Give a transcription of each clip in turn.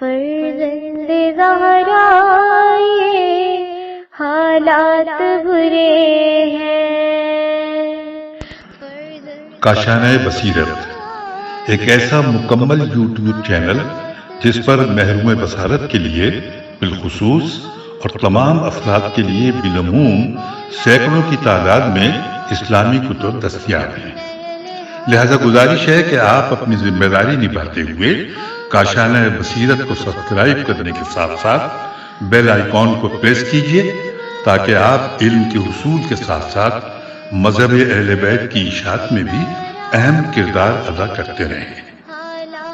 فرزند زہرا یہ حالات برے ہیں۔ کاشانۂ بصیرت ایک ایسا مکمل یوٹیوب چینل جس پر محروم بصارت کے لیے بالخصوص اور تمام افراد کے لیے بالعموم سینکڑوں کی تعداد میں اسلامی کتب دستیاب ہیں۔ لہذا گزارش ہے کہ آپ اپنی ذمہ داری نبھاتے ہوئے کاشانۂ بصیرت کو سبسکرائب کرنے کے ساتھ ساتھ بیل آئیکن کو پریس کیجیے تاکہ آپ علم کے حصول کے ساتھ ساتھ مذہب اہل بیت کی اشاعت میں بھی اہم کردار ادا کرتے رہیں۔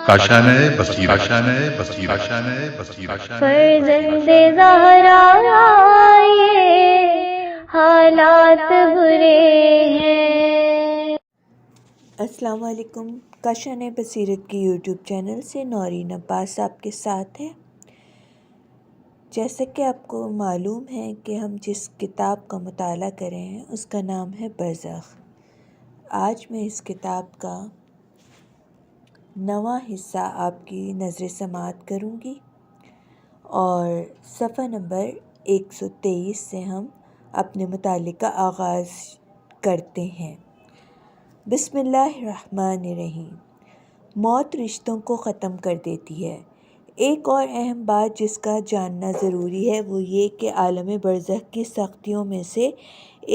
کاشانۂ بصیرت، کاشانۂ بصیرت، کاشانۂ بصیرت۔ فرزند زہرا یہ حالات برے ہیں۔ السلام علیکم۔ کاشانۂ بصیرت کی یوٹیوب چینل سے نورین عباس آپ کے ساتھ ہے۔ جیسا کہ آپ کو معلوم ہے کہ ہم جس کتاب کا مطالعہ کر رہے ہیں اس کا نام ہے برزخ۔ آج میں اس کتاب کا 9واں حصہ آپ کی نظر سماعت کروں گی اور صفحہ نمبر 123 سے ہم اپنے مطالعے کا آغاز کرتے ہیں۔ بسم اللہ الرحمن الرحیم۔ موت رشتوں کو ختم کر دیتی ہے۔ ایک اور اہم بات جس کا جاننا ضروری ہے وہ یہ کہ عالم برزخ کی سختیوں میں سے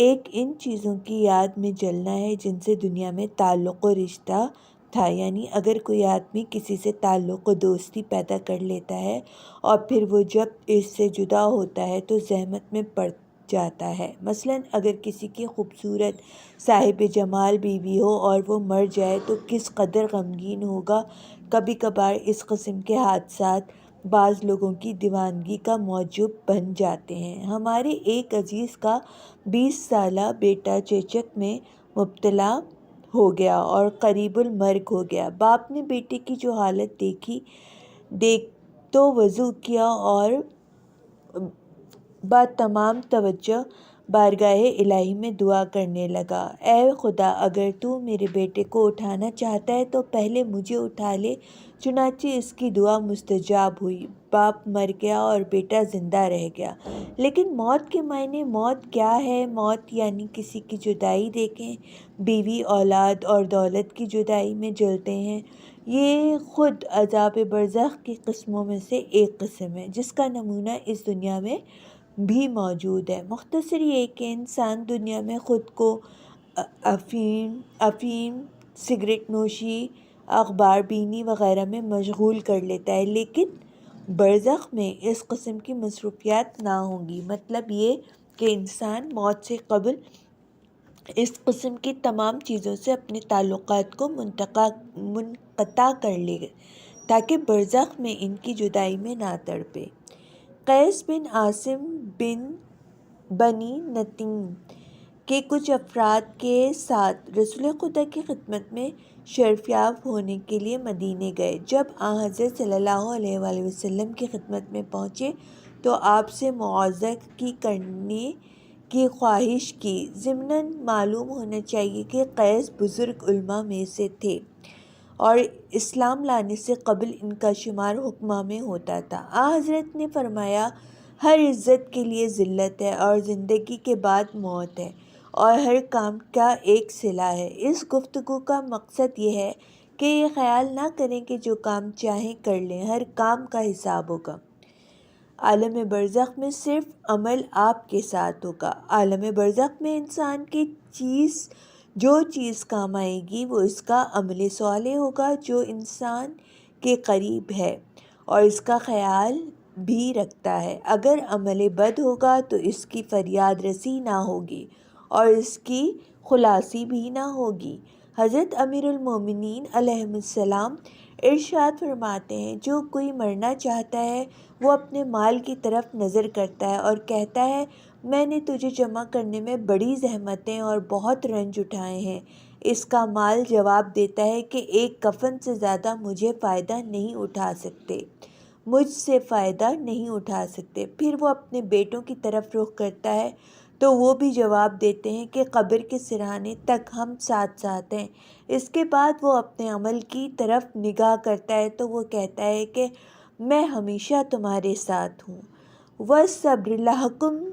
ایک ان چیزوں کی یاد میں جلنا ہے جن سے دنیا میں تعلق و رشتہ تھا، یعنی اگر کوئی آدمی کسی سے تعلق و دوستی پیدا کر لیتا ہے اور پھر وہ جب اس سے جدا ہوتا ہے تو زحمت میں پڑ جاتا ہے۔ مثلاً اگر کسی کی خوبصورت صاحب جمال بیوی ہو اور وہ مر جائے تو کس قدر غمگین ہوگا۔ کبھی کبھار اس قسم کے حادثات بعض لوگوں کی دیوانگی کا موجب بن جاتے ہیں۔ ہمارے ایک عزیز کا 20 سالہ بیٹا چیچک میں مبتلا ہو گیا اور قریب المرگ ہو گیا۔ باپ نے بیٹے کی جو حالت دیکھ تو وضو کیا اور با تمام توجہ بارگاہ الہی میں دعا کرنے لگا، اے خدا، اگر تو میرے بیٹے کو اٹھانا چاہتا ہے تو پہلے مجھے اٹھا لے۔ چنانچہ اس کی دعا مستجاب ہوئی، باپ مر گیا اور بیٹا زندہ رہ گیا۔ لیکن موت کے معنی موت کیا ہے؟ موت یعنی کسی کی جدائی۔ دیکھیں، بیوی، اولاد اور دولت کی جدائی میں جلتے ہیں۔ یہ خود عذاب برزخ کی قسموں میں سے ایک قسم ہے جس کا نمونہ اس دنیا میں بھی موجود ہے۔ مختصر یہ کہ انسان دنیا میں خود کو افیم، سگریٹ نوشی، اخبار بینی وغیرہ میں مشغول کر لیتا ہے، لیکن برزخ میں اس قسم کی مصروفیات نہ ہوں گی۔ مطلب یہ کہ انسان موت سے قبل اس قسم کی تمام چیزوں سے اپنے تعلقات کو منقطع کر لے تاکہ برزخ میں ان کی جدائی میں نہ تڑپے۔ قیس بن عاصم بن بنی نتیم کے کچھ افراد کے ساتھ رسول خدا کی خدمت میں شرفیاب ہونے کے لیے مدینے گئے۔ جب حضرت صلی اللہ علیہ وآلہ وسلم کی خدمت میں پہنچے تو آپ سے معاوضہ کرنے کی خواہش کی۔ ضمناً معلوم ہونا چاہیے کہ قیس بزرگ علماء میں سے تھے اور اسلام لانے سے قبل ان کا شمار حکماء میں ہوتا تھا۔ حضرت نے فرمایا، ہر عزت کے لیے ذلت ہے اور زندگی کے بعد موت ہے اور ہر کام کا ایک صلہ ہے۔ اس گفتگو کا مقصد یہ ہے کہ یہ خیال نہ کریں کہ جو کام چاہیں کر لیں، ہر کام کا حساب ہوگا۔ عالم برزخ میں صرف عمل آپ کے ساتھ ہوگا۔ عالم برزخ میں انسان کی جو چیز کام آئے گی وہ اس کا عمل صالح ہوگا جو انسان کے قریب ہے اور اس کا خیال بھی رکھتا ہے۔ اگر عمل بد ہوگا تو اس کی فریاد رسی نہ ہوگی اور اس کی خلاصی بھی نہ ہوگی۔ حضرت امیر المومنین علیہ السلام ارشاد فرماتے ہیں، جو کوئی مرنا چاہتا ہے وہ اپنے مال کی طرف نظر کرتا ہے اور کہتا ہے، میں نے تجھے جمع کرنے میں بڑی زحمتیں اور بہت رنج اٹھائے ہیں۔ اس کا مال جواب دیتا ہے کہ ایک کفن سے زیادہ مجھ سے فائدہ نہیں اٹھا سکتے۔ پھر وہ اپنے بیٹوں کی طرف رخ کرتا ہے تو وہ بھی جواب دیتے ہیں کہ قبر کے سرانے تک ہم ساتھ ساتھ ہیں۔ اس کے بعد وہ اپنے عمل کی طرف نگاہ کرتا ہے تو وہ کہتا ہے کہ میں ہمیشہ تمہارے ساتھ ہوں۔ وَالصَّبْرُ لَحُکْمُ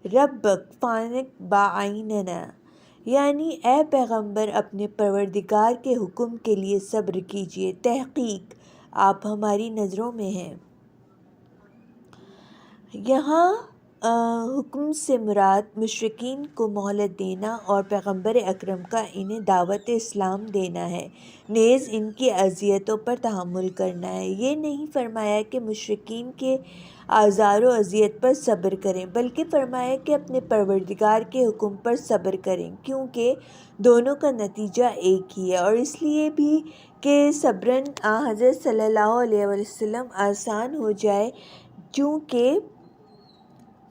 رَبِّکَ فَانِقْ بِأَعْیُنِنَا، یعنی اے پیغمبر اپنے پروردگار کے حکم کے لیے صبر کیجیے، تحقیق آپ ہماری نظروں میں ہیں۔ یہاں حکم سے مراد مشرکین کو مہلت دینا اور پیغمبر اکرم کا انہیں دعوت اسلام دینا ہے، نیز ان کی اذیتوں پر تحمل کرنا ہے۔ یہ نہیں فرمایا کہ مشرکین کے آزار و اذیت پر صبر کریں، بلکہ فرمایا کہ اپنے پروردگار کے حکم پر صبر کریں، کیونکہ دونوں کا نتیجہ ایک ہی ہے، اور اس لیے بھی کہ صبراً حضرت صلی اللہ علیہ وسلم آسان ہو جائے، چونکہ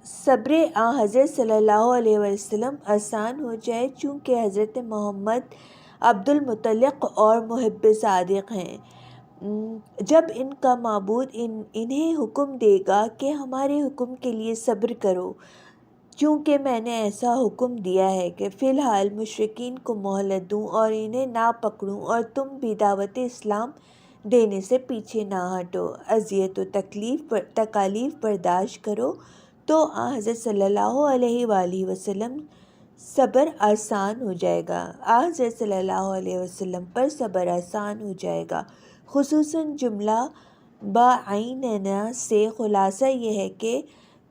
صبر حضرت صلی اللہ علیہ وسلم آسان ہو جائے چونکہ حضرت محمد عبد المطلق اور محب صادق ہیں۔ جب ان کا معبود انہیں حکم دے گا کہ ہمارے حکم کے لیے صبر کرو، چونکہ میں نے ایسا حکم دیا ہے کہ فی الحال مشرکین کو مہلت دوں اور انہیں نہ پکڑوں، اور تم بھی دعوت اسلام دینے سے پیچھے نہ ہٹو، اذیت و تکالیف برداشت کرو، تو حضرت صلی اللہ علیہ وآلہ وسلم صبر آسان ہو جائے گا، حضرت صلی اللہ علیہ وسلم پر صبر آسان ہو جائے گا۔ خصوصاً جملہ بَعَینَنَا سے خلاصہ یہ ہے کہ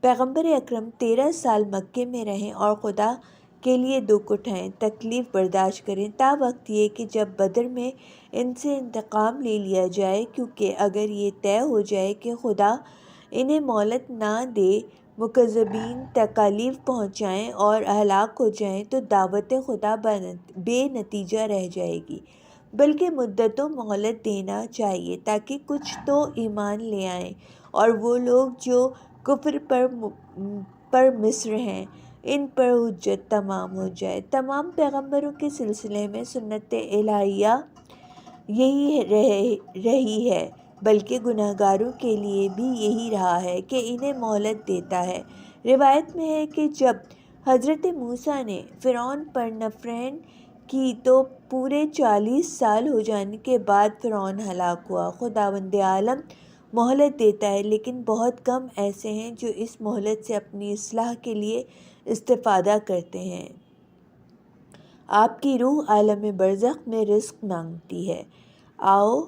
پیغمبر اکرم 13 سال مکے میں رہیں اور خدا کے لیے دکھ اٹھائیں، تکلیف برداشت کریں، تا وقت یہ کہ جب بدر میں ان سے انتقام لے لیا جائے، کیونکہ اگر یہ طے ہو جائے کہ خدا انہیں مہلت نہ دے، مکذبین تکالیف پہنچائیں اور ہلاک ہو جائیں، تو دعوت خدا بے نتیجہ رہ جائے گی، بلکہ مدتوں مہلت دینا چاہیے تاکہ کچھ تو ایمان لے آئیں، اور وہ لوگ جو کفر پر مصر ہیں ان پر حجت تمام ہو جائے۔ تمام پیغمبروں کے سلسلے میں سنت الہیہ یہی رہی ہے، بلکہ گناہگاروں کے لیے بھی یہی رہا ہے کہ انہیں مہلت دیتا ہے۔ روایت میں ہے کہ جب حضرت موسیٰ نے فرعون پر نفرین کی تو پورے 40 سال ہو جانے کے بعد فرعون ہلاک ہوا۔ خداوند عالم مہلت دیتا ہے، لیکن بہت کم ایسے ہیں جو اس مہلت سے اپنی اصلاح کے لیے استفادہ کرتے ہیں۔ آپ کی روح عالم برزخ میں رزق مانگتی ہے۔ آؤ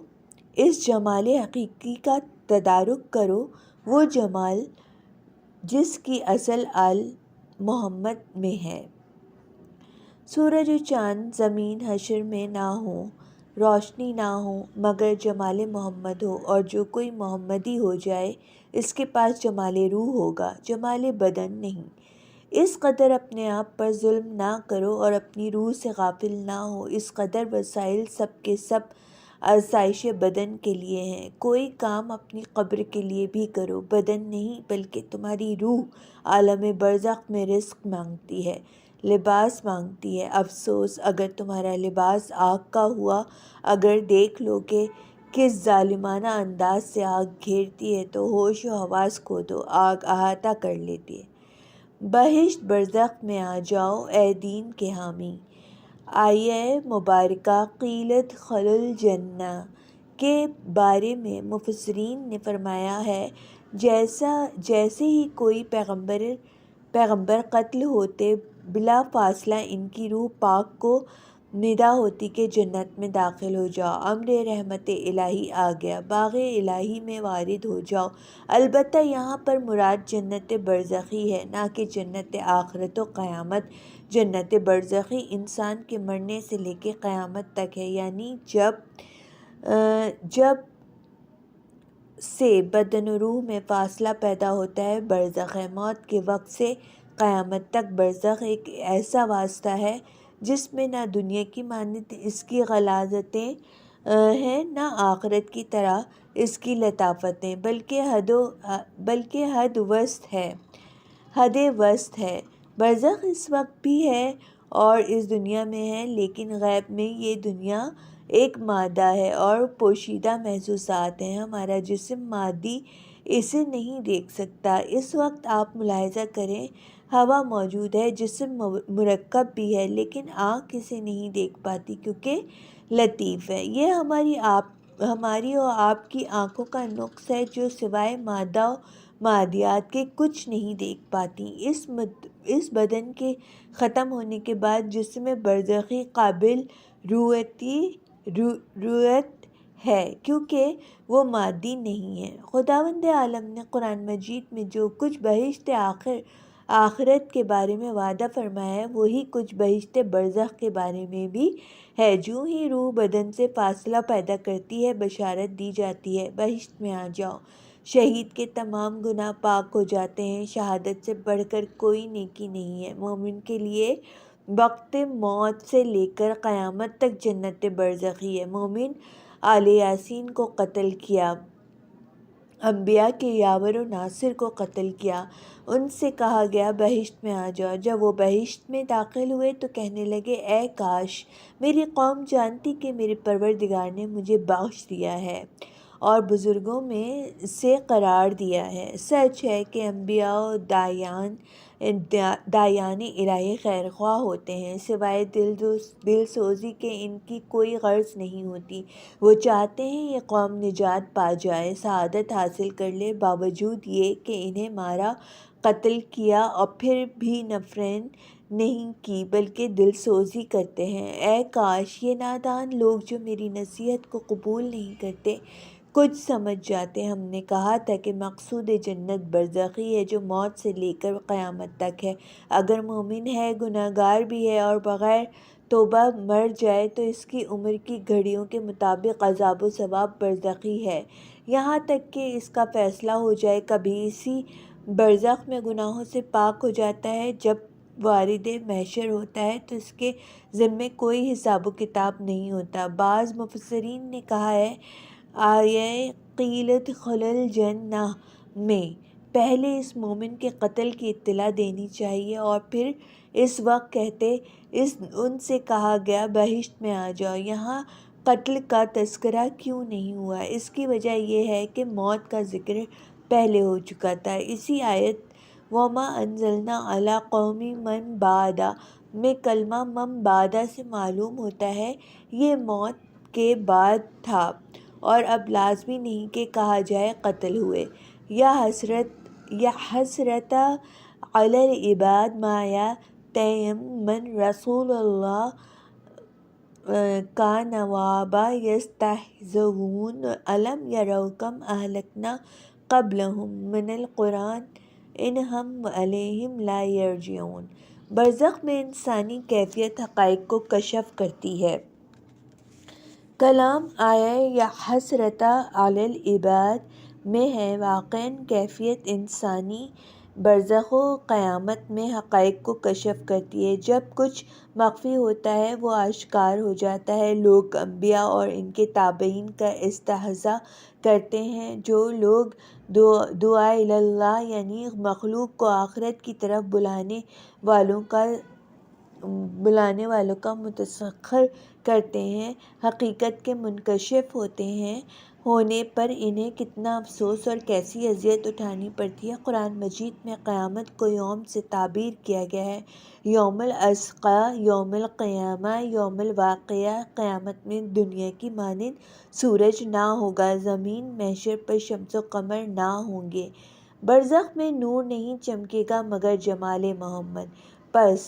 اس جمال حقیقی کا تدارک کرو، وہ جمال جس کی اصل آل محمد میں ہے۔ سورج و چاند زمین حشر میں نہ ہوں، روشنی نہ ہو مگر جمال محمد ہو، اور جو کوئی محمدی ہو جائے اس کے پاس جمال روح ہوگا، جمال بدن نہیں۔ اس قدر اپنے آپ پر ظلم نہ کرو اور اپنی روح سے غافل نہ ہو، اس قدر وسائل سب کے سب آسائش بدن کے لیے ہیں۔ کوئی کام اپنی قبر کے لیے بھی کرو، بدن نہیں بلکہ تمہاری روح عالم برزخ میں رزق مانگتی ہے، لباس مانگتی ہے۔ افسوس اگر تمہارا لباس آگ کا ہوا، اگر دیکھ لو کہ کس ظالمانہ انداز سے آگ گھیرتی ہے تو ہوش و حواس کھو دو، آگ احاطہ کر لیتی ہے۔ بہشت برزخ میں آ جاؤ اے دین کے حامی۔ آیہ مبارکہ قیل ادخلوا الجنہ کے بارے میں مفسرین نے فرمایا ہے، جیسے ہی کوئی پیغمبر قتل ہوتے بلا فاصلہ ان کی روح پاک کو ندا ہوتی کہ جنت میں داخل ہو جاؤ، امر رحمت الہی آ گیا، باغ الہی میں وارد ہو جاؤ۔ البتہ یہاں پر مراد جنت برزخی ہے، نہ کہ جنت آخرت و قیامت۔ جنت برزخی انسان کے مرنے سے لے کے قیامت تک ہے، یعنی جب سے بدن و روح میں فاصلہ پیدا ہوتا ہے برزخ ہے۔ موت کے وقت سے قیامت تک برزخ ایک ایسا واسطہ ہے جس میں نہ دنیا کی مانند اس کی غلاظتیں ہیں، نہ آخرت کی طرح اس کی لطافتیں، بلکہ حد وسط ہے۔ برزخ اس وقت بھی ہے اور اس دنیا میں ہے، لیکن غیب میں یہ دنیا ایک مادہ ہے اور پوشیدہ محسوسات ہیں۔ ہمارا جسم مادی اسے نہیں دیکھ سکتا۔ اس وقت آپ ملاحظہ کریں، ہوا موجود ہے، جسم مرکب بھی ہے، لیکن آنکھ اسے نہیں دیکھ پاتی کیونکہ لطیف ہے۔ یہ ہماری ہماری اور آپ کی آنکھوں کا نقص ہے جو سوائے مادہ و مادیات کے کچھ نہیں دیکھ پاتی۔ اس بدن کے ختم ہونے کے بعد جسم برزخی قابل رؤیت ہے کیونکہ وہ مادی نہیں ہے۔ خداوند عالم نے قرآن مجید میں جو کچھ بہشت آخرت کے بارے میں وعدہ فرمایا ہے وہی کچھ بہشت برزخ کے بارے میں بھی ہے۔ جو ہی روح بدن سے فاصلہ پیدا کرتی ہے بشارت دی جاتی ہے، بہشت میں آ جاؤ۔ شہید کے تمام گناہ پاک ہو جاتے ہیں۔ شہادت سے بڑھ کر کوئی نیکی نہیں ہے۔ مومن کے لیے وقت موت سے لے کر قیامت تک جنت برزخی ہے۔ مومن آل یاسین کو قتل کیا، انبیاء کے یاور و ناصر کو قتل کیا، ان سے کہا گیا بہشت میں آ جاؤ۔ جب وہ بہشت میں داخل ہوئے تو کہنے لگے اے کاش میری قوم جانتی کہ میرے پروردگار نے مجھے بخش دیا ہے اور بزرگوں میں سے قرار دیا ہے۔ سچ ہے کہ انبیاء و داعیان الہی خیر خواہ ہوتے ہیں، سوائے دل سوزی کے ان کی کوئی غرض نہیں ہوتی۔ وہ چاہتے ہیں یہ قوم نجات پا جائے، سعادت حاصل کر لے، باوجود یہ کہ انہیں مارا، قتل کیا اور پھر بھی نفرین نہیں کی بلکہ دل سوزی کرتے ہیں۔ اے کاش یہ نادان لوگ جو میری نصیحت کو قبول نہیں کرتے کچھ سمجھ جاتے۔ ہم نے کہا تھا کہ مقصود جنت برزخی ہے جو موت سے لے کر قیامت تک ہے۔ اگر مومن ہے، گناہگار بھی ہے اور بغیر توبہ مر جائے تو اس کی عمر کی گھڑیوں کے مطابق عذاب و ثواب برزخی ہے یہاں تک کہ اس کا فیصلہ ہو جائے۔ کبھی اسی برزخ میں گناہوں سے پاک ہو جاتا ہے۔ جب وارد محشر ہوتا ہے تو اس کے ذمے کوئی حساب و کتاب نہیں ہوتا۔ بعض مفسرین نے کہا ہے آیہ قیل ادخل الجنہ میں پہلے اس مومن کے قتل کی اطلاع دینی چاہیے اور پھر اس وقت کہتے ان سے کہا گیا بہشت میں آ جاؤ۔ یہاں قتل کا تذکرہ کیوں نہیں ہوا؟ اس کی وجہ یہ ہے کہ موت کا ذکر پہلے ہو چکا تھا۔ اسی آیت وَمَا أَنزَلْنَا عَلَىٰ قَوْمٍ مَّن بَعْدَ میں کلمہ من بعد سے معلوم ہوتا ہے یہ موت کے بعد تھا اور اب لازمی نہیں کہ کہا جائے قتل ہوئے۔ یا حسرت علی العباد ما یأتیہم من رسول اللہ کا نوابا یستہزئون الم یروا کم اہلکنا قبلہم من القرون ان ہم علیہم لا یرجعون۔ برزخ میں انسانی کیفیت حقائق کو کشف کرتی ہے۔ کلام آیہ یا حسرت علی العباد میں ہے۔ واقعاً کیفیت انسانی برزخ و قیامت میں حقائق کو کشف کرتی ہے۔ جب کچھ مخفی ہوتا ہے وہ آشکار ہو جاتا ہے۔ لوگ انبیاء اور ان کے تابعین کا استہزاء کرتے ہیں۔ جو لوگ دعاء اللہ یعنی مخلوق کو آخرت کی طرف بلانے والوں کا متسخر کرتے ہیں، حقیقت کے منکشف ہونے پر انہیں کتنا افسوس اور کیسی اذیت اٹھانی پڑتی ہے۔ قرآن مجید میں قیامت کو یوم سے تعبیر کیا گیا ہے، یوم الازقہ، یوم القیامہ، یوم الواقعہ۔ قیامت میں دنیا کی مانند سورج نہ ہوگا، زمین محشر پر شمس و قمر نہ ہوں گے، برزخ میں نور نہیں چمکے گا مگر جمال محمد۔ پس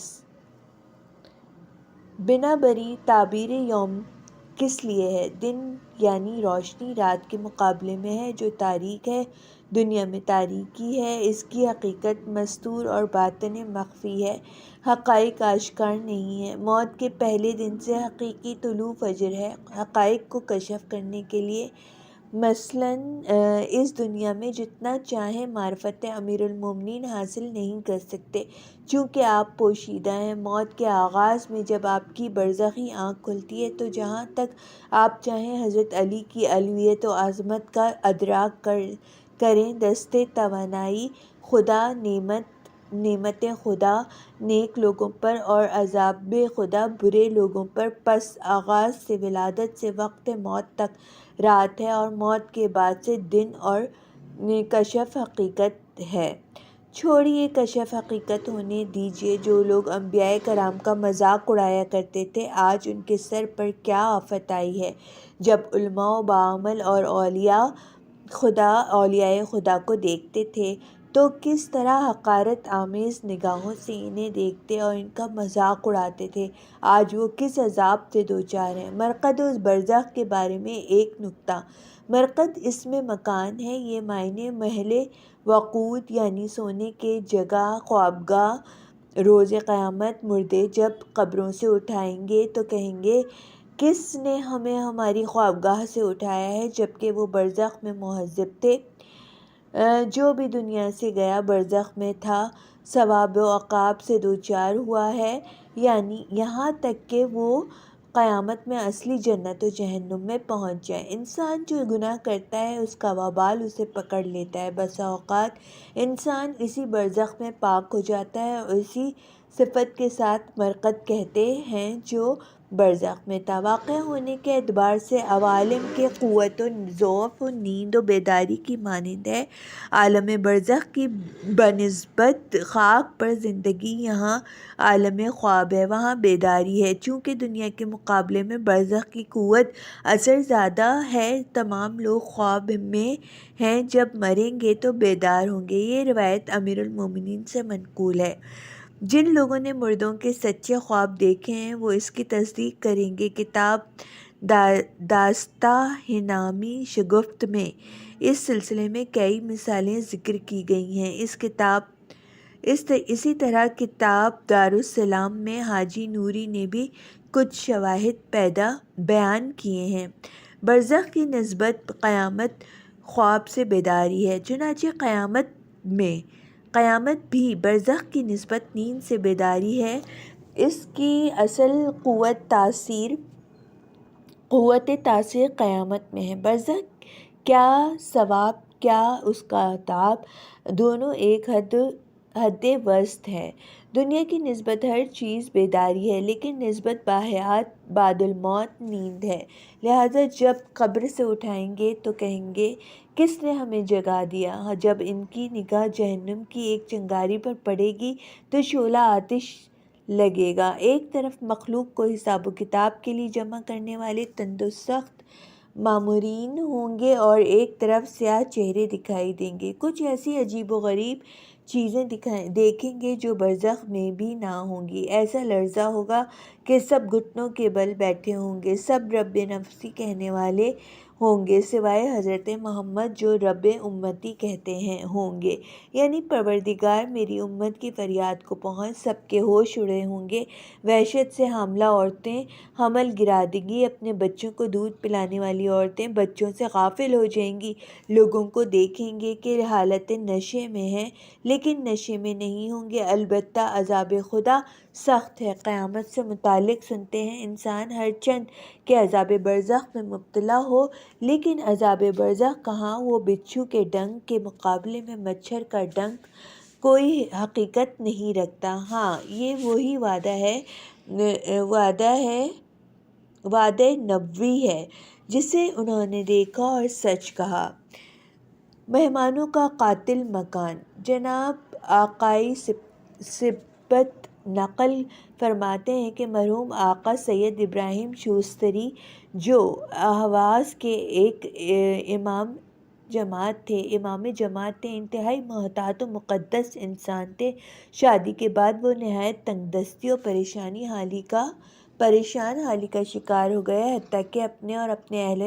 بنابراین تعبیر یوم کس لیے ہے؟ دن یعنی روشنی رات کے مقابلے میں ہے جو تاریک ہے، دنیا میں تاریکی ہے، اس کی حقیقت مستور اور باطن مخفی ہے، حقائق آشکار نہیں ہے۔ موت کے پہلے دن سے حقیقی طلوع فجر ہے۔ حقائق کو کشف کرنے کے لیے مثلاً اس دنیا میں جتنا چاہیں معرفت امیر المومنین حاصل نہیں کر سکتے چونکہ آپ پوشیدہ ہیں۔ موت کے آغاز میں جب آپ کی برزخی آنکھ کھلتی ہے تو جہاں تک آپ چاہیں حضرت علی کی علویت و عظمت کا ادراک کریں۔ دست توانائی خدا، نعمت خدا نیک لوگوں پر اور عذاب خدا برے لوگوں پر۔ پس آغاز سے ولادت سے وقت موت تک رات ہے اور موت کے بعد سے دن اور کشف حقیقت ہے۔ چھوڑیے کشف حقیقت ہونے دیجیے۔ جو لوگ انبیاء کرام کا مذاق اڑایا کرتے تھے، آج ان کے سر پر کیا آفت آئی ہے۔ جب علماء و باعمل اور اولیاء خدا کو دیکھتے تھے تو کس طرح حقارت آمیز نگاہوں سے انہیں دیکھتے اور ان کا مذاق اڑاتے تھے، آج وہ کس عذاب سے دوچار ہیں۔ مرقد و برزخ کے بارے میں ایک نکتہ۔ مرقد اسم مکان ہے، یہ معنی محل وقود یعنی سونے کی جگہ، خوابگاہ۔ روز قیامت مردے جب قبروں سے اٹھائیں گے تو کہیں گے کس نے ہمیں ہماری خوابگاہ سے اٹھایا ہے، جبکہ وہ برزخ میں معذب تھے۔ جو بھی دنیا سے گیا برزخ میں تھا، ثواب و عقاب سے دوچار ہوا ہے، یعنی یہاں تک کہ وہ قیامت میں اصلی جنت و جہنم میں پہنچ جائے۔ انسان جو گناہ کرتا ہے اس کا وبال اسے پکڑ لیتا ہے۔ بسا اوقات انسان اسی برزخ میں پاک ہو جاتا ہے اور اسی صفت کے ساتھ مرقد کہتے ہیں جو برزخ میں تھا۔ واقع ہونے کے اعتبار سے عوالم کے قوت و ضعف و نیند و بیداری کی مانند ہے۔ عالم برزخ کی بنسبت خاک پر زندگی یہاں عالم خواب ہے، وہاں بیداری ہے۔ چونکہ دنیا کے مقابلے میں برزخ کی قوت اثر زیادہ ہے، تمام لوگ خواب میں ہیں، جب مریں گے تو بیدار ہوں گے۔ یہ روایت امیر المومنین سے منقول ہے۔ جن لوگوں نے مردوں کے سچے خواب دیکھے ہیں وہ اس کی تصدیق کریں گے۔ کتاب داستانِ شگفت میں اس سلسلے میں کئی مثالیں ذکر کی گئی ہیں۔ اسی طرح کتاب دارالسلام میں حاجی نوری نے بھی کچھ شواہد بیان کیے ہیں۔ برزخ کی نسبت قیامت خواب سے بیداری ہے، چنانچہ قیامت بھی برزخ کی نسبت نیند سے بیداری ہے۔ اس کی اصل قوت تاثیر قیامت میں ہے۔ برزخ کیا ثواب کیا اس کا عذاب، دونوں ایک حد وسط ہے۔ دنیا کی نسبت ہر چیز بیداری ہے، لیکن نسبت باحیات بعد الموت نیند ہے۔ لہٰذا جب قبر سے اٹھائیں گے تو کہیں گے کس نے ہمیں جگا دیا۔ جب ان کی نگاہ جہنم کی ایک چنگاری پر پڑے گی تو شعلہ آتش لگے گا۔ ایک طرف مخلوق کو حساب و کتاب کے لیے جمع کرنے والے تندرست مامورین ہوں گے اور ایک طرف سیاہ چہرے دکھائی دیں گے۔ کچھ ایسی عجیب و غریب چیزیں دیکھیں گے جو برزخ میں بھی نہ ہوں گی۔ ایسا لرزہ ہوگا کہ سب گھٹنوں کے بل بیٹھے ہوں گے، سب رب نفسی کہنے والے ہوں گے سوائے حضرت محمد جو رب امتی کہتے ہوں گے، یعنی پروردگار میری امت کی فریاد کو پہنچ۔ سب کے ہوش اڑے ہوں گے۔ وحشت سے حاملہ عورتیں حمل گرا دیں گی، اپنے بچوں کو دودھ پلانے والی عورتیں بچوں سے غافل ہو جائیں گی۔ لوگوں کو دیکھیں گے کہ حالت نشے میں ہیں لیکن نشے میں نہیں ہوں گے۔ البتہ عذاب خدا سخت ہے۔ قیامت سے متعلق سنتے ہیں انسان ہر چند کہ عذاب برزخ میں مبتلا ہو، لیکن عذاب برزخ کہاں، وہ بچھو کے ڈنک کے مقابلے میں مچھر کا ڈنک کوئی حقیقت نہیں رکھتا۔ ہاں، یہ وہی وعدہ نبوی ہے جسے انہوں نے دیکھا اور سچ کہا۔ مہمانوں کا قاتل مکان۔ جناب آقائی سبت نقل فرماتے ہیں کہ مرحوم آقا سید ابراہیم شوستری جو اہواز کے ایک امام جماعت تھے، انتہائی محتاط و مقدس انسان تھے۔ شادی کے بعد وہ نہایت تنگ دستی اور پریشان حالی کا شکار ہو گئے، حتیٰ کہ اپنے اور اپنے اہل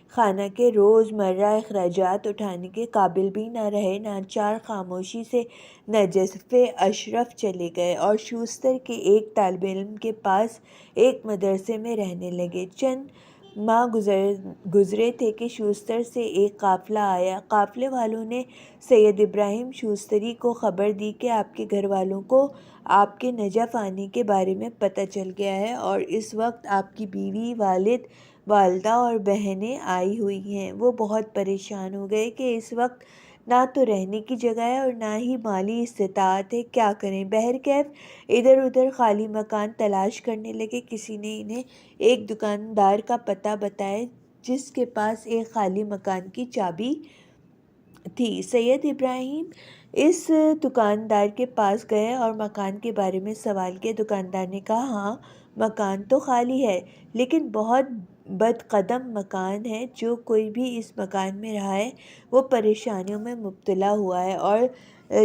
خانہ کے روز مرہ اخراجات اٹھانے کے قابل بھی نہ رہے۔ ناچار خاموشی سے نجف اشرف چلے گئے اور شوستر کے ایک طالب علم کے پاس ایک مدرسے میں رہنے لگے۔ چند ماہ گزرے تھے کہ شوستر سے ایک قافلہ آیا۔ قافلے والوں نے سید ابراہیم شوستری کو خبر دی کہ آپ کے گھر والوں کو آپ کے نجف آنے کے بارے میں پتہ چل گیا ہے اور اس وقت آپ کی بیوی، والدہ اور بہنیں آئی ہوئی ہیں۔ وہ بہت پریشان ہو گئے کہ اس وقت نہ تو رہنے کی جگہ ہے اور نہ ہی مالی استطاعت ہے، کیا کریں؟ بہرکیف ادھر ادھر خالی مکان تلاش کرنے لگے۔ کسی نے انہیں ایک دکاندار کا پتہ بتایا جس کے پاس ایک خالی مکان کی چابی تھی۔ سید ابراہیم اس دکاندار کے پاس گئے اور مکان کے بارے میں سوال کیا۔ دکاندار نے کہا ہاں مکان تو خالی ہے لیکن بہت بد قدم مکان ہے، جو کوئی بھی اس مکان میں رہا ہے وہ پریشانیوں میں مبتلا ہوا ہے اور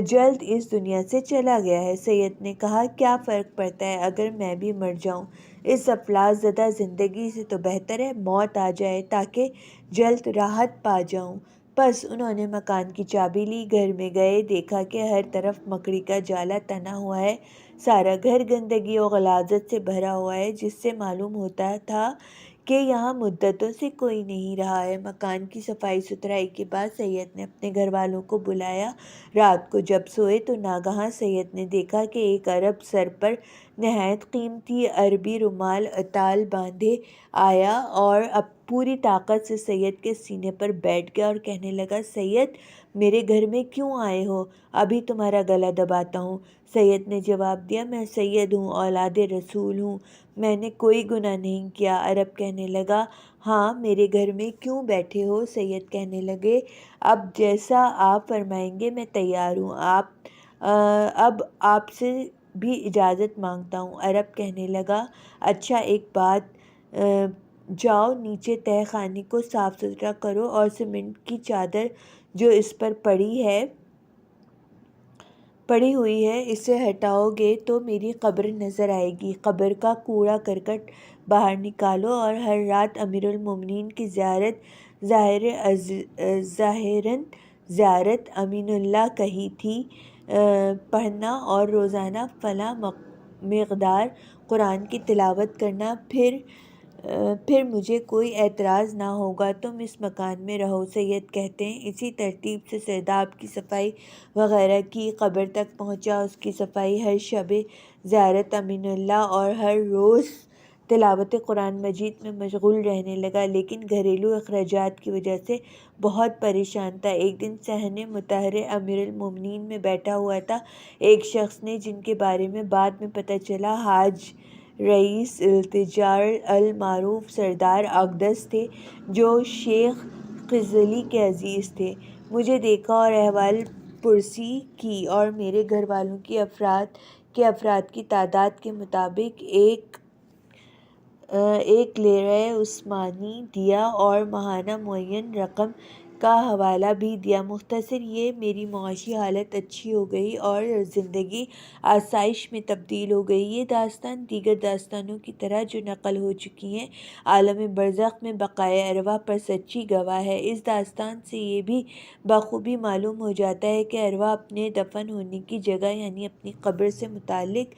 جلد اس دنیا سے چلا گیا ہے۔ سید نے کہا کیا فرق پڑتا ہے اگر میں بھی مر جاؤں، اس افلاس زدہ زندگی سے تو بہتر ہے موت آ جائے تاکہ جلد راحت پا جاؤں۔ بس انہوں نے مکان کی چابی لی، گھر میں گئے، دیکھا کہ ہر طرف مکڑی کا جالا تنا ہوا ہے، سارا گھر گندگی اور غلاظت سے بھرا ہوا ہے، جس سے معلوم ہوتا تھا کہ یہاں مدتوں سے کوئی نہیں رہا ہے۔ مکان کی صفائی ستھرائی کے بعد سید نے اپنے گھر والوں کو بلایا۔ رات کو جب سوئے تو ناگہاں سید نے دیکھا کہ ایک عرب سر پر نہایت قیمتی عربی رومال اطال باندھے آیا اور اب پوری طاقت سے سید کے سینے پر بیٹھ گیا اور کہنے لگا سید میرے گھر میں کیوں آئے ہو؟ ابھی تمہارا گلا دباتا ہوں۔ سید نے جواب دیا میں سید ہوں، اولاد رسول ہوں، میں نے کوئی گناہ نہیں کیا۔ عرب کہنے لگا ہاں میرے گھر میں کیوں بیٹھے ہو؟ سید کہنے لگے اب جیسا آپ فرمائیں گے میں تیار ہوں، اب آپ سے بھی اجازت مانگتا ہوں۔ عرب کہنے لگا اچھا ایک بات، جاؤ نیچے تہہ خانے کو صاف ستھرا کرو اور سیمنٹ کی چادر جو اس پر پڑی ہوئی ہے اسے ہٹاؤ گے تو میری قبر نظر آئے گی۔ قبر کا کوڑا کرکٹ باہر نکالو اور ہر رات امیر المومنین کی ظاہراً زیارت امین اللہ کہی تھی پڑھنا اور روزانہ فلاں مقدار قرآن کی تلاوت کرنا، پھر مجھے کوئی اعتراض نہ ہوگا، تم اس مکان میں رہو۔ سید کہتے ہیں اسی ترتیب سے سرداب کی صفائی وغیرہ کی، قبر تک پہنچا، اس کی صفائی، ہر شب زیارت امین اللہ اور ہر روز تلاوت قرآن مجید میں مشغول رہنے لگا، لیکن گھریلو اخراجات کی وجہ سے بہت پریشان تھا۔ ایک دن صحن مطہر امیر المومنین میں بیٹھا ہوا تھا، ایک شخص نے جن کے بارے میں بعد میں پتہ چلا حاج رئیس التجار المعروف سردار اقدس تھے، جو شیخ قزلی کے عزیز تھے، مجھے دیکھا اور احوال پرسی کی اور میرے گھر والوں کے افراد کی تعداد کے مطابق ایک لیرہ عثمانی دیا اور ماہانہ معین رقم کا حوالہ بھی دیا۔ مختصر یہ میری معاشی حالت اچھی ہو گئی اور زندگی آسائش میں تبدیل ہو گئی۔ یہ داستان دیگر داستانوں کی طرح جو نقل ہو چکی ہیں عالم برزخ میں بقائے ارواح پر سچی گواہ ہے۔ اس داستان سے یہ بھی بخوبی معلوم ہو جاتا ہے کہ ارواح اپنے دفن ہونے کی جگہ یعنی اپنی قبر سے متعلق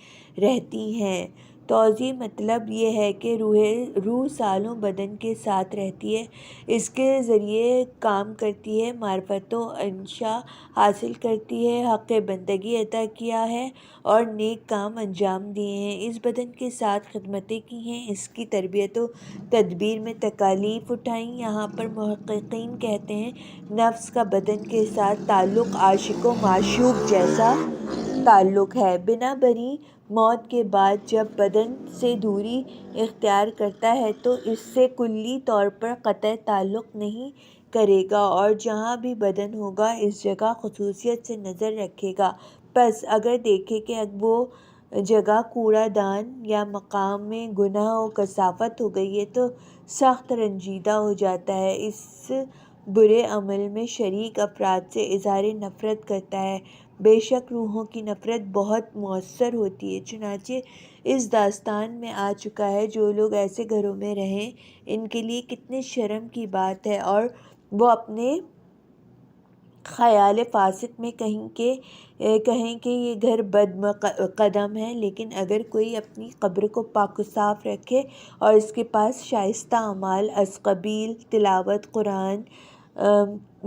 رہتی ہیں۔ توضیح مطلب یہ ہے کہ روح سالوں بدن کے ساتھ رہتی ہے، اس کے ذریعے کام کرتی ہے، معرفت و انشا حاصل کرتی ہے، حق بندگی ادا کیا ہے اور نیک کام انجام دیے ہیں، اس بدن کے ساتھ خدمتیں کی ہیں، اس کی تربیت و تدبیر میں تکالیف اٹھائیں۔ یہاں پر محققین کہتے ہیں نفس کا بدن کے ساتھ تعلق عاشق و معشوق جیسا تعلق ہے، بنابراین موت کے بعد جب بدن سے دوری اختیار کرتا ہے تو اس سے کلی طور پر قطع تعلق نہیں کرے گا اور جہاں بھی بدن ہوگا اس جگہ خصوصیت سے نظر رکھے گا۔ بس اگر دیکھے کہ وہ جگہ کوڑا دان یا مقام میں گناہ و کثافت ہو گئی ہے تو سخت رنجیدہ ہو جاتا ہے، اس برے عمل میں شریک افراد سے اظہار نفرت کرتا ہے۔ بے شک روحوں کی نفرت بہت مؤثر ہوتی ہے، چنانچہ اس داستان میں آ چکا ہے جو لوگ ایسے گھروں میں رہیں ان کے لیے کتنے شرم کی بات ہے، اور وہ اپنے خیال فاسد میں کہیں کہ یہ گھر بد قدم ہے، لیکن اگر کوئی اپنی قبر کو پاک و صاف رکھے اور اس کے پاس شائستہ اعمال از قبیل تلاوت قرآن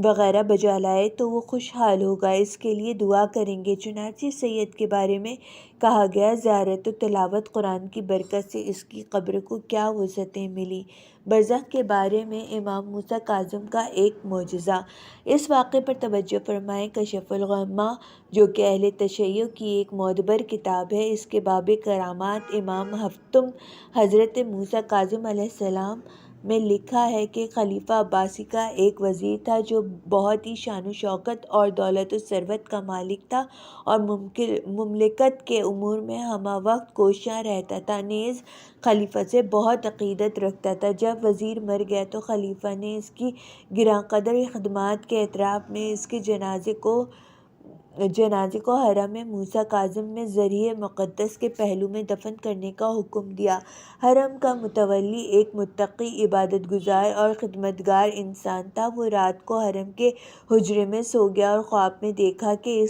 وغیرہ بجا لائے تو وہ خوشحال ہوگا، اس کے لیے دعا کریں گے۔ چنانچہ سید کے بارے میں کہا گیا زیارت و تلاوت قرآن کی برکت سے اس کی قبر کو کیا وسعتیں ملی۔ برزخ کے بارے میں امام موسیٰ کاظم کا ایک معجزہ۔ اس واقعے پر توجہ فرمائیں، کشف الغمہ جو کہ اہل تشیع کی ایک معتبر کتاب ہے، اس کے باب کرامات امام ہفتم حضرت موسیٰ کاظم علیہ السلام میں لکھا ہے کہ خلیفہ عباسی کا ایک وزیر تھا جو بہت ہی شان و شوکت اور دولت و ثروت کا مالک تھا اور مملکت کے امور میں ہمہ وقت کوشاں رہتا تھا، نیز خلیفہ سے بہت عقیدت رکھتا تھا۔ جب وزیر مر گیا تو خلیفہ نے اس کی گراں قدر خدمات کے اعتراف میں اس کے جنازے کو حرم موسیٰ کاظم میں ضریح مقدس کے پہلو میں دفن کرنے کا حکم دیا۔ حرم کا متولی ایک متقی، عبادت گزار اور خدمتگار انسان تھا۔ وہ رات کو حرم کے حجرے میں سو گیا اور خواب میں دیکھا کہ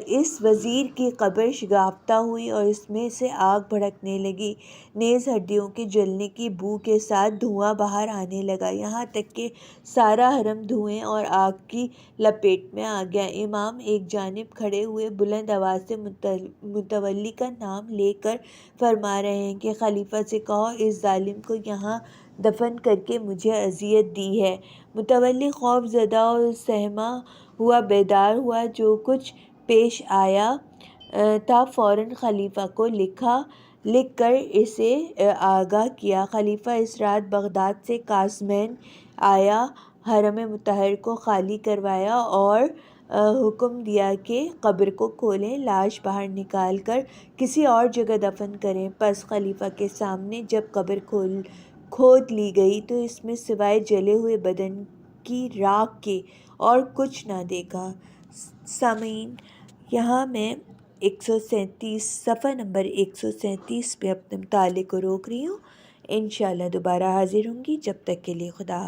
اس وزیر کی قبر شگافتہ ہوئی اور اس میں سے آگ بھڑکنے لگی، نیز ہڈیوں کے جلنے کی بو کے ساتھ دھواں باہر آنے لگا، یہاں تک کہ سارا حرم دھوئیں اور آگ کی لپیٹ میں آ گیا۔ امام ایک جانب کھڑے ہوئے بلند آواز سے متولی کا نام لے کر فرما رہے ہیں کہ خلیفہ سے کہو اس ظالم کو یہاں دفن کر کے مجھے اذیت دی ہے۔ متولی خوف زدہ اور سہما ہوا بیدار ہوا، جو کچھ پیش آیا تھا فوراً خلیفہ کو لکھ کر اسے آگاہ کیا۔ خلیفہ اس رات بغداد سے قازمین آیا، حرم مطہر کو خالی کروایا اور حکم دیا کہ قبر کو کھولیں، لاش باہر نکال کر کسی اور جگہ دفن کریں۔ پس خلیفہ کے سامنے جب قبر کھود لی گئی تو اس میں سوائے جلے ہوئے بدن کی راکھ کے اور کچھ نہ دیکھا۔ سامعین، یہاں میں 137 صفحہ نمبر 137 پہ اپنے مطالعے کو روک رہی ہوں۔ انشاءاللہ دوبارہ حاضر ہوں گی، جب تک کے لیے خدا حافظ۔